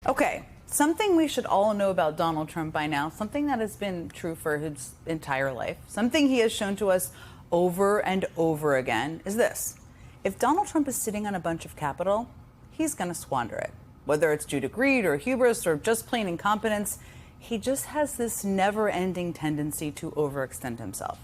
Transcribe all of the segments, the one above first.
Okay, something we should all know about Donald Trump by now, something that has been true for his entire life, something he has shown to us over and over again is this. If Donald Trump is sitting on a bunch of capital, he's going to squander it. Whether it's due to greed or hubris or just plain incompetence, he just has this never-ending tendency to overextend himself.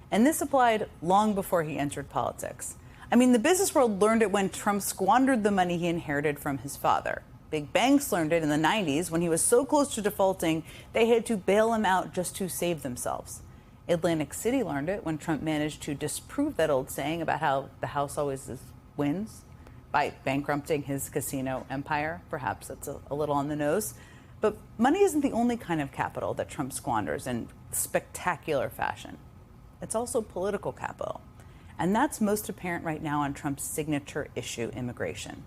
And this applied long before he entered politics. I mean, the business world learned it when Trump squandered the money he inherited from his father. Big banks learned it in the 90s when he was so close to defaulting, they had to bail him out just to save themselves. Atlantic City learned it when Trump managed to disprove that old saying about how the house always wins by bankrupting his casino empire. Perhaps that's a little on the nose. But money isn't the only kind of capital that Trump squanders in spectacular fashion. It's also political capital. And that's most apparent right now on Trump's signature issue, immigration.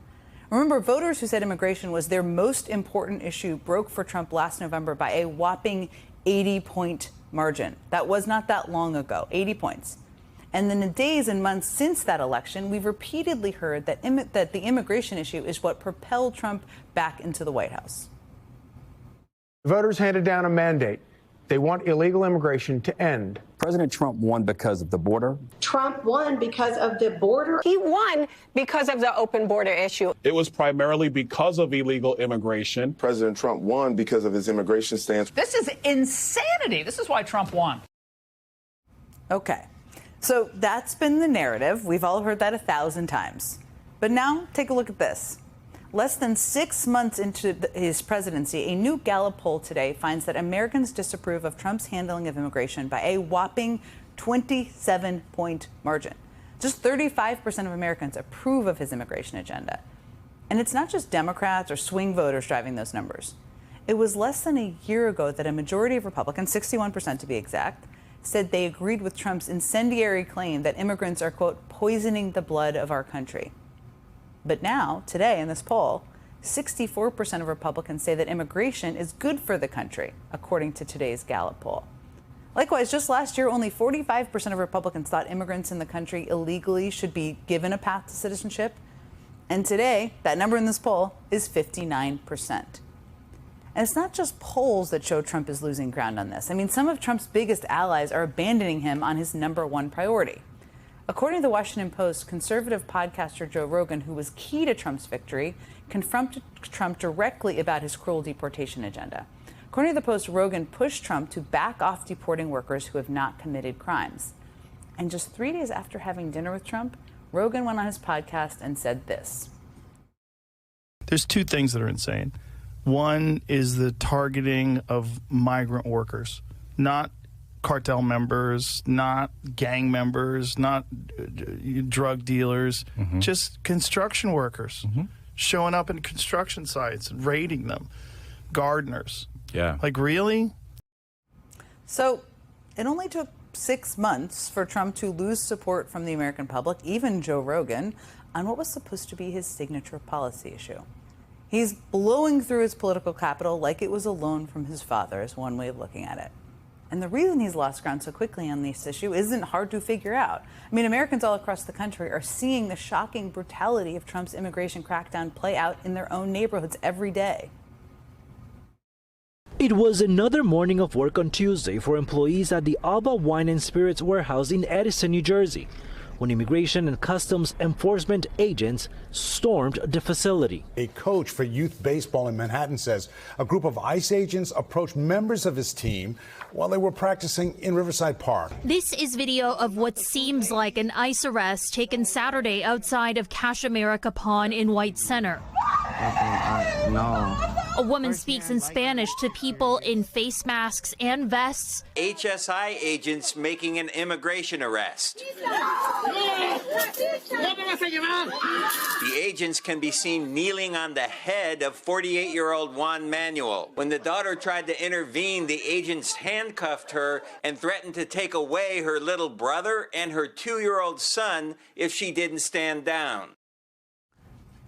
Remember, voters who said immigration was their most important issue broke for Trump last November by a whopping 80-point margin. That was not that long ago, 80 points. And in the days and months since that election, we've repeatedly heard that the immigration issue is what propelled Trump back into the White House. Voters handed down a mandate. They want illegal immigration to end. President Trump won because of the border. Trump won because of the border. He won because of the open border issue. It was primarily because of illegal immigration. President Trump won because of his immigration stance. This is insanity. This is why Trump won. Okay, so that's been the narrative. We've all heard that 1,000 times. But now take a look at this. Less than 6 months into his presidency, a new Gallup poll today finds that Americans disapprove of Trump's handling of immigration by a whopping 27-point margin. Just 35% of Americans approve of his immigration agenda. And it's not just Democrats or swing voters driving those numbers. It was less than a year ago that a majority of Republicans, 61% to be exact, said they agreed with Trump's incendiary claim that immigrants are, quote, poisoning the blood of our country. But now, today in this poll, 64% of Republicans say that immigration is good for the country, according to today's Gallup poll. Likewise, just last year, only 45% of Republicans thought immigrants in the country illegally should be given a path to citizenship. And today, that number in this poll is 59%. And it's not just polls that show Trump is losing ground on this. I mean, some of Trump's biggest allies are abandoning him on his #1 priority. According to the Washington Post, conservative podcaster Joe Rogan, who was key to Trump's victory, confronted Trump directly about his cruel deportation agenda. According to the Post, Rogan pushed Trump to back off deporting workers who have not committed crimes. And just 3 days after having dinner with Trump, Rogan went on his podcast and said this. There's two things that are insane. One is the targeting of migrant workers, not cartel members, not gang members, not drug dealers, just construction workers showing up in construction sites and raiding them, gardeners. Yeah. Like, really? So it only took 6 months for Trump to lose support from the American public, even Joe Rogan, on what was supposed to be his signature policy issue. He's blowing through his political capital like it was a loan from his father, is one way of looking at it. And the reason he's lost ground so quickly on this issue isn't hard to figure out. I mean, Americans all across the country are seeing the shocking brutality of Trump's immigration crackdown play out in their own neighborhoods every day. It was another morning of work on Tuesday for employees at the Alba Wine and Spirits warehouse in Edison, New Jersey, when Immigration and Customs Enforcement agents stormed the facility. A coach for youth baseball in Manhattan says a group of ICE agents approached members of his team while they were practicing in Riverside Park. This is video of what seems like an ICE arrest taken Saturday outside of Cash America Pawn in White Center. A woman speaks in Spanish to people in face masks and vests. HSI agents making an immigration arrest. The agents can be seen kneeling on the head of 48-year-old Juan Manuel. When the daughter tried to intervene, the agents handcuffed her and threatened to take away her little brother and her 2-year-old son if she didn't stand down.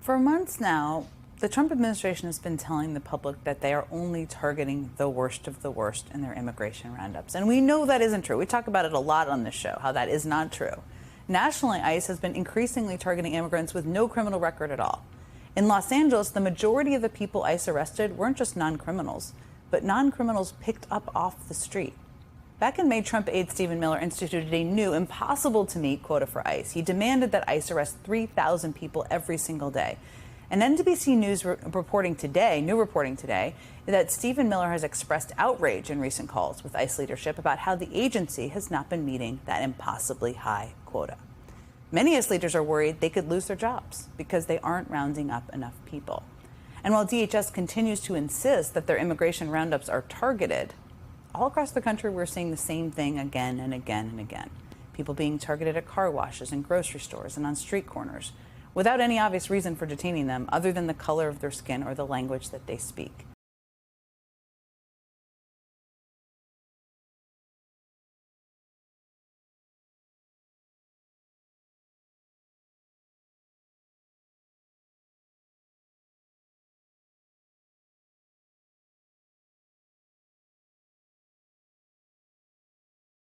For months now, the Trump administration has been telling the public that they are only targeting the worst of the worst in their immigration roundups. And we know that isn't true. We talk about it a lot on this show, how that is not true. Nationally, ICE has been increasingly targeting immigrants with no criminal record at all. In Los Angeles, the majority of the people ICE arrested weren't just non-criminals, but non-criminals picked up off the street. Back in May, Trump aide Stephen Miller instituted a new, impossible-to-meet quota for ICE. He demanded that ICE arrest 3,000 people every single day. And NBC News reporting today that Stephen Miller has expressed outrage in recent calls with ICE leadership about how the agency has not been meeting that impossibly high quota. Many ICE leaders are worried they could lose their jobs because they aren't rounding up enough people. And while DHS continues to insist that their immigration roundups are targeted, all across the country we're seeing the same thing again and again and again. People being targeted at car washes and grocery stores and on street corners without any obvious reason for detaining them other than the color of their skin or the language that they speak.